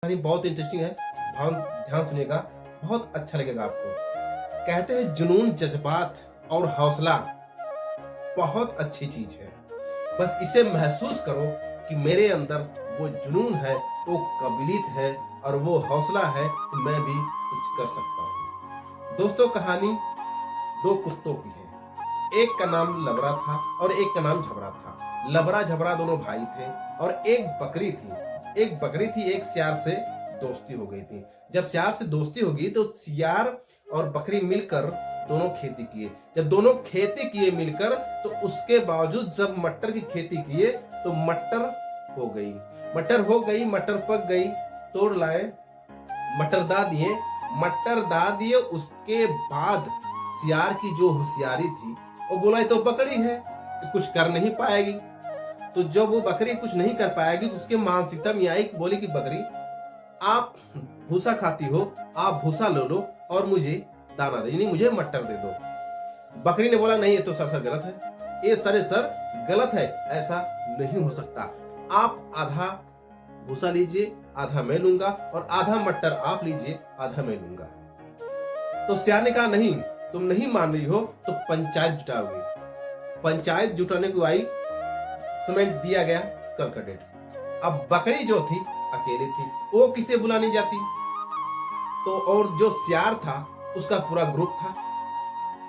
कहानी बहुत इंटरेस्टिंग है। ध्यान ध्यान सुनिएगा, बहुत अच्छा लगेगा आपको। कहते हैं जुनून, जज्बात और हौसला बहुत अच्छी चीज है। बस इसे महसूस करो कि मेरे अंदर वो जुनून है, वो काबिलियत है और वो हौसला है कि मैं भी कुछ कर सकता हूँ। दोस्तों, कहानी दो कुत्तों की है। एक का नाम लबरा था और एक का नाम झबरा था। लबरा झबरा दोनों भाई थे और एक बकरी थी। एक सियार से दोस्ती हो गई थी। जब सियार से दोस्ती हो गई तो सियार और बकरी मिलकर दोनों खेती किए। जब दोनों खेती किए मिलकर, तो उसके बावजूद जब मटर की खेती किए तो मटर हो गई। मटर पक गई, तोड़ लाए, मटर दा दिए। उसके बाद सियार की जो होशियारी थी, वो बोला ये तो बकरी है, ये कुछ कर नहीं पाएगी। तो जब वो बकरी कुछ नहीं कर पाएगी तो उसके मानसिकता में आई, बोली कि बकरी, आप भूसा खाती हो, आप भूसा ले लो और मुझे दाना दे, यानी मुझे मटर दे दो। बकरी ने बोला नहीं, ये तो सर गलत है, ये सर गलत है, ऐसा नहीं हो सकता। आप आधा भूसा लीजिए, आधा मैं लूंगा, और आधा मटर आप लीजिए, आधा मैं लूंगा। तो सियार ने कहा नहीं, तुम नहीं मान रही हो तो पंचायत जुटाओगी। पंचायत जुटाने को आई, सीमेंट दिया गया, कल का डेट। अब बकरी जो थी अकेले थी, वो किसे बुलाने जाती। तो और जो सियार था उसका पूरा ग्रुप था,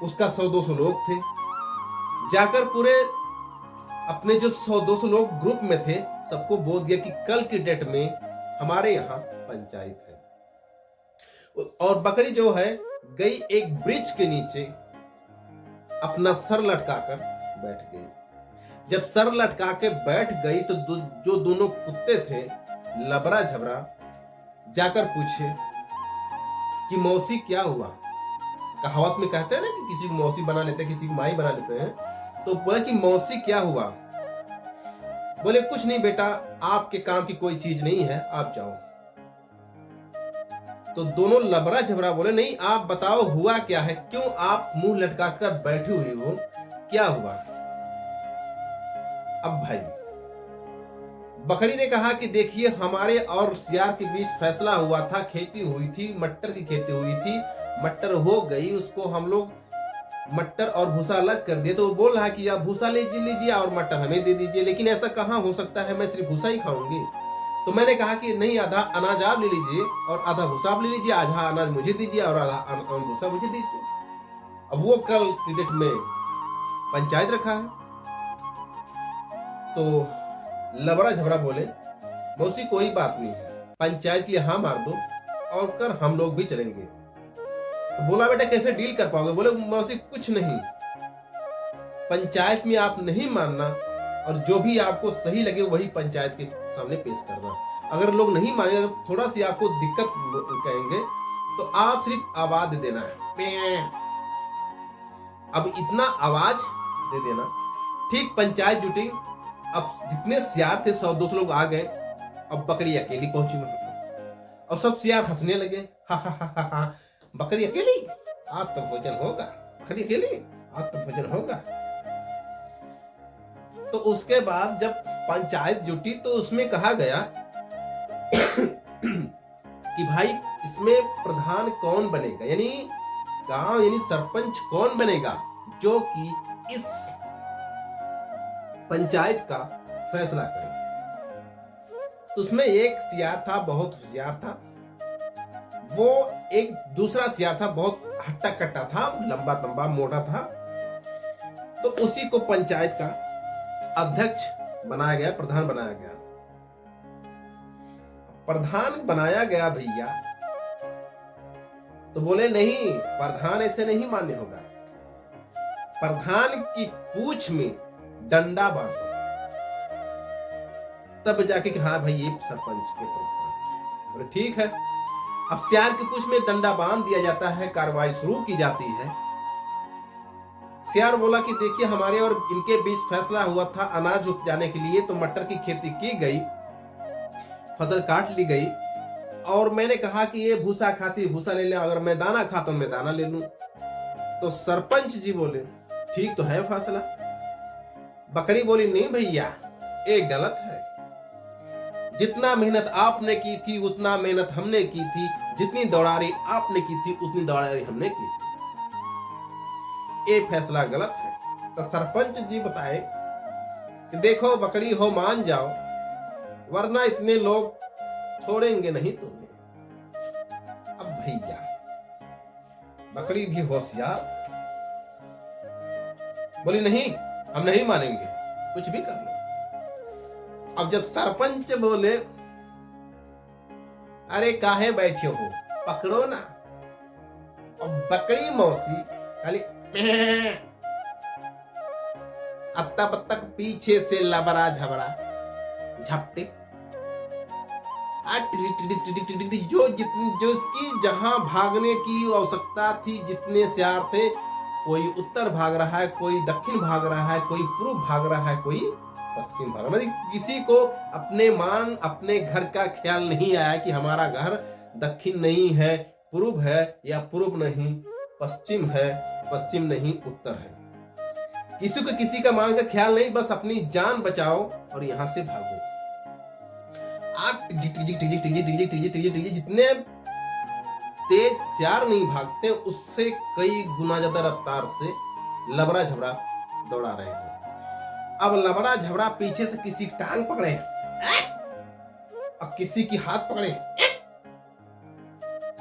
उसका 100-200 लोग थे। जाकर पूरे अपने जो 100-200 लोग ग्रुप में थे, सबको बोल दिया कि कल की डेट में हमारे यहाँ पंचायत है। और बकरी जो है गई एक वृक्ष के नीचे, अपना सर लटकाकर बैठ गई। जब सर लटका के बैठ गई तो जो दोनों कुत्ते थे, लबरा झबरा, जाकर पूछे कि मौसी क्या हुआ। कहावत में कहते हैं ना कि किसी को मौसी बना लेते हैं, किसी को माई बना लेते हैं। तो बोला कि मौसी क्या हुआ। बोले कुछ नहीं बेटा, आपके काम की कोई चीज नहीं है, आप जाओ। तो दोनों लबरा झबरा बोले नहीं, आप बताओ हुआ क्या है, क्यों आप मुंह लटकाकर बैठी हुई हो, क्या हुआ। अब भाई बकरी ने कहा कि देखिए, हमारे और सियार के बीच फैसला हुआ था, खेती हुई थी, मटर की खेती हुई थी, मटर हो गई, उसको हम लोग मटर और भूसा अलग कर दिए। तो वो बोल रहा है कि आप भूसा ले लीजिए और मटर हमें दे दीजिए, लेकिन ऐसा कहाँ हो सकता है, मैं सिर्फ भूसा ही खाऊंगी। तो मैंने कहा कि नहीं, आधा अनाज आप ले लीजिए और आधा भूसा आप ले लीजिए, आधा अनाज मुझे दीजिए और आधा भूसा मुझे दीजिए। अब वो कल की डेट में पंचायत रखा है। तो लबरा झबरा बोले मौसी कोई बात नहीं है, पंचायत के लिए हाँ मार दो और कर हम लोग भी चलेंगे। तो बोला बेटा कैसे डील कर पाओगे। बोले मौसी कुछ नहीं, पंचायत में आप नहीं मानना और जो भी आपको सही लगे वही पंचायत के सामने पेश करना। अगर लोग नहीं मानेंगे, अगर थोड़ा सी आपको दिक्कत कहेंगे तो आप सिर्फ आवाज दे देना है, अब इतना आवाज दे देना। ठीक पंचायत जुटी। अब जितने सियार थे 100-200 लोग आ गए। अब बकरी अकेली पहुंची वहां और सब सियार हंसने लगे, हा हा हा हा हा, बकरी अकेली, आज तो भोजन होगा, बकरी अकेली, आज तो भोजन होगा। तो उसके बाद जब पंचायत जुटी तो उसमें कहा गया कि भाई इसमें प्रधान कौन बनेगा, यानी गांव यानी सरपंच कौन बनेगा जो कि इस पंचायत का फैसला करे। तो उसमें एक सियार था, बहुत होशियार था। वो एक दूसरा सियार था, बहुत हट्टा कट्टा था, लंबा तंबा मोटा था। तो उसी को पंचायत का अध्यक्ष बनाया गया, प्रधान बनाया गया। प्रधान बनाया गया भैया, तो बोले नहीं, प्रधान ऐसे नहीं मान्य होगा, प्रधान की पूंछ में डंडा बांधो, तब जाके कि हाँ भाई ये सरपंच के प्रधान। बोले ठीक है। अब सियार की पूंछ में डंडा बांध दिया जाता है, कार्रवाई शुरू की जाती है। सियार बोला कि देखिए, हमारे और इनके बीच फैसला हुआ था अनाज उपजाने के लिए, तो मटर की खेती की गई, फसल काट ली गई, और मैंने कहा कि ये भूसा खाती भूसा ले ले, अगर मैं दाना खाता हूं मैं दाना ले लूं। तो सरपंच जी बोले ठीक तो है फैसला। बकरी बोली नहीं भैया, ये गलत है। जितना मेहनत आपने की थी उतना मेहनत हमने की थी, जितनी दौड़ारी आपने की थी उतनी दौड़ारी हमने की थी। ये फैसला गलत है। तो सरपंच जी बताए कि देखो बकरी हो मान जाओ, वरना इतने लोग छोड़ेंगे नहीं तुम्हें। अब भैया बकरी भी होशियार, बोली नहीं हम नहीं मानेंगे, कुछ भी कर लो। अब जब सरपंच बोले अरे काहे बैठे हो, पकड़ो ना। अब बकरी मौसी खाली अत्ता बत्तक पीछे से लबरा झबरा झपटे जो इसकी जहां भागने की आवश्यकता थी, जितने सियार थे, कोई उत्तर भाग रहा है, कोई दक्षिण भाग रहा है, कोई पूर्व भाग रहा है, कोई पश्चिम भाग रहा है। मतलब किसी को अपने घर का ख्याल नहीं आया कि हमारा घर दक्षिण नहीं है पूर्व है, या पूर्व नहीं पश्चिम है, पश्चिम नहीं उत्तर है। किसी को किसी का मान का ख्याल नहीं, बस अपनी जान बचाओ और यहां से भागो। आप जितने तेज सियार नहीं भागते, उससे कई गुना ज्यादा रफ्तार से लबरा झबरा दौड़ा रहे हैं। अब लबरा झबरा पीछे से किसी की टांग पकड़े और किसी की हाथ पकड़े,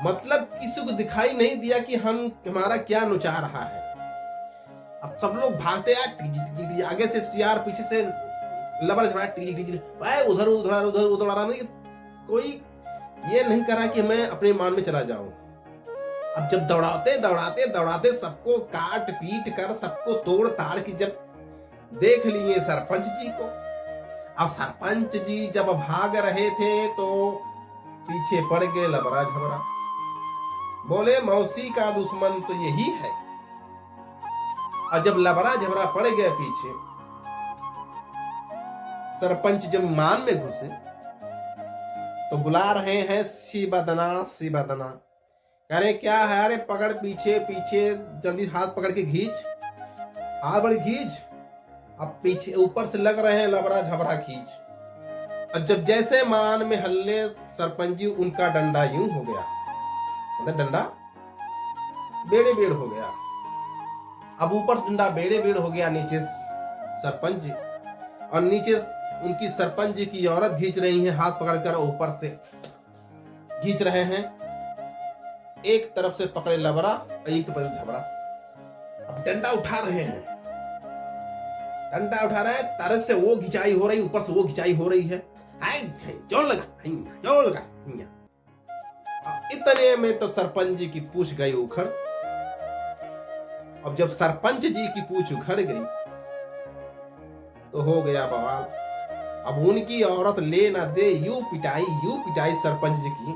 मतलब किसी को दिखाई नहीं दिया कि हमारा क्या नुचा रहा है। अब सब लोग भागते हैं, आगे से सियार पीछे से लबरा झबरा उधर उधर उधर उधर रहा। कोई ये नहीं करा कि मैं अपने मान में चला जाऊं। अब जब दौड़ाते दौड़ाते दौड़ाते सबको काट पीट कर, सबको तोड़ ताड़ की जब देख लिए सरपंच जी को, अब सरपंच जी जब भाग रहे थे तो पीछे पड़ गए लबरा झबरा। बोले मौसी का दुश्मन तो यही है। और जब लबरा झबरा पड़ गए पीछे, सरपंच जब मान में घुसे तो बुला रहे हैं शिबदना शिबदना। अरे क्या है, अरे पकड़ पीछे पीछे, जल्दी हाथ पकड़ के खींच, हाथ बड़ी खींच। अब पीछे ऊपर से लग रहे हैं लबरा झबरा खींच। और जब जैसे मान में हल्ले, सरपंच जी उनका डंडा यूं हो गया, मतलब डंडा बेड़े बेड़ हो गया। अब ऊपर डंडा बेड़े बेड़ हो गया, नीचे सरपंच जी, और नीचे उनकी सरपंच जी की औरत खींच रही है हाथ पकड़कर, ऊपर से खींच रहे हैं। एक तरफ से पकड़े लबरा, एक तरफ से झबरा। अब डंडा उठा रहे हैं, डंडा उठा रहे हैं, तरह से वो खिंचाई हो रही, ऊपर से वो खिंचाई हो रही है। जोर लगा, जोर लगा। इतने में तो सरपंच जी की पूंछ गई उखड़। अब जब सरपंच जी की पूंछ उखड़ गई तो हो गया बवाल। अब उनकी औरत ले ना दे, यूं पिटाई सरपंच जी की।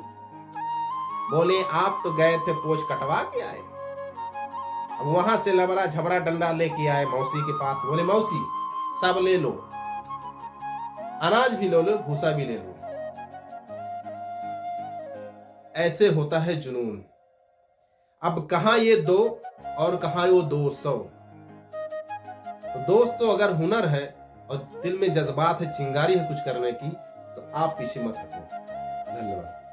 बोले आप तो गए थे पोछ कटवा के आए। अब वहां से लबरा झबरा डंडा लेके आए मौसी के पास। बोले मौसी सब ले लो, अनाज भी ले लो, भूसा भी ले लो। ऐसे होता है जुनून। अब कहां ये 2 और कहां वो 200। तो दोस्तों अगर हुनर है और दिल में जज्बात है, चिंगारी है कुछ करने की, तो आप पीछे मत हटो। धन्यवाद।